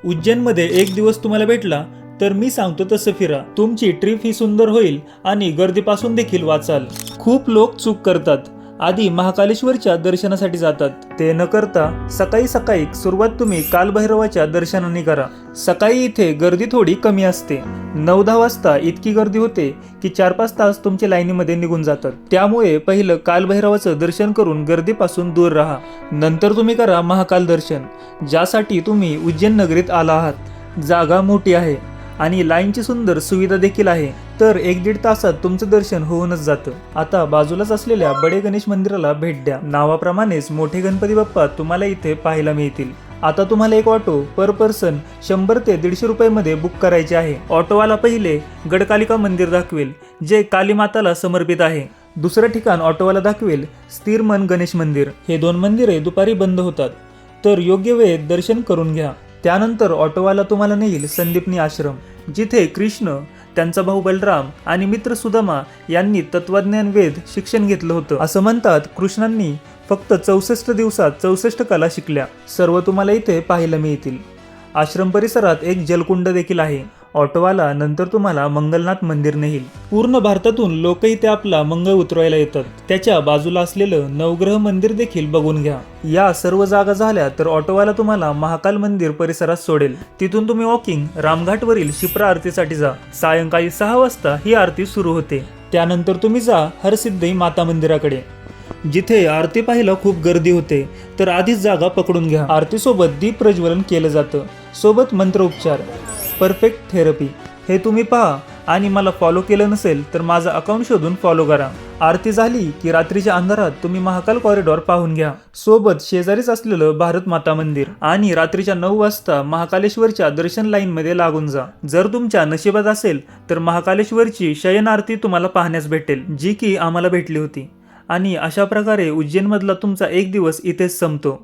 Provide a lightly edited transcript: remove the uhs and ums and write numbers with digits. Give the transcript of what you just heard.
उज्जैनमध्ये एक दिवस तुम्हाला भेटला तर मी सांगतो तसं फिरा. तुमची ट्रिप ही सुंदर होईल आणि गर्दीपासून देखील वाचाल. खूप लोक चूक करतात. आधी महाकालेश्वरच्या दर्शनासाठी जातात. ते न करता सकाळी सकाळी सुरुवात तुम्ही कालभैरवाच्या दर्शनाने करा. सकाळी इथे गर्दी थोडी कमी असते. 9-10 वाजता इतकी गर्दी होते की 4-5 तास तुमच्या लाईनीमध्ये निघून जातात. त्यामुळे पहिलं कालभैरवाचं दर्शन करून गर्दीपासून दूर राहा. नंतर तुम्ही करा महाकाल दर्शन, ज्यासाठी तुम्ही उज्जैन नगरीत आला आहात. जागा मोठी आहे आणि लाईनची सुंदर सुविधा देखील आहे, तर 1-1.5 तासात तुमचं दर्शन होऊनच जातं. आता बाजूलाच असलेल्या बडे गणेश मंदिराला भेट द्या. नावाप्रमाणेच मोठे गणपती बाप्पा तुम्हाला इथे पाहायला मिळतील. आता तुम्हाला एक ऑटो पर पर्सन 100 ते 150 रुपये बुक करायचे आहे. ऑटोवाला पहिले गडकालिका मंदिर दाखवेल, जे काली माताला समर्पित आहे. दुसरं ठिकाण ऑटोवाला दाखवेल स्थिरमन गणेश मंदिर. हे 2 मंदिरे दुपारी बंद होतात, तर योग्य वेळेत दर्शन करून घ्या. त्यानंतर ऑटोवाला तुम्हाला नेईल संदीपनी आश्रम, जिथे कृष्ण, त्यांचा भाऊ बलराम आणि मित्र सुदामा यांनी तत्वज्ञान वेद शिक्षण घेतलं होतं. असं म्हणतात कृष्णांनी फक्त 64 दिवसात 64 कला शिकल्या. सर्व तुम्हाला इथे पाहायला मिळतील. आश्रम परिसरात एक जलकुंड देखील आहे. ऑटोवाला नंतर तुम्हाला मंगलनाथ मंदिर नेईल. पूर्ण भारतातून लोक इथे आपला मंगळ उतरवायला येतात. त्याच्या बाजूला असलेलं नवग्रह मंदिर देखील बघून घ्या. या सर्व जागा झाल्या तर ऑटोवाला तुम्हाला महाकाल मंदिर परिसरात सोडेल. तिथून तुम्ही वॉकिंग रामघाटवरील शिप्रा आरतीसाठी जा. सायंकाळी 6 वाजता ही आरती सुरू होते. त्यानंतर तुम्ही जा हरसिद्धी माता मंदिराकडे, जिथे आरती पाहायला खूप गर्दी होते, तर आधीच जागा पकडून घ्या. आरतीसोबत दीप प्रज्वलन केलं जातं, सोबत मंत्रोपचार, परफेक्ट थेरपी. हे तुम्ही पहा आणि मला फॉलो केलं नसेल तर माझं अकाउंट शोधून फॉलो करा. आरती झाली की रात्रीच्या अंधारात तुम्ही महाकाल कॉरिडॉर पाहून घ्या. सोबत शेजारीच असलेलं भारत माता मंदिर आणि रात्रीच्या 9 वाजता महाकालेश्वरच्या दर्शन लाईन मध्ये लागून जा. जर तुमच्या नशिबात असेल तर महाकालेश्वरची शयन आरती तुम्हाला पाहण्यास भेटेल, जी की आम्हाला भेटली होती. आणि अशा प्रकारे उज्जैनमधला तुमचा एक दिवस इथेच संपतो.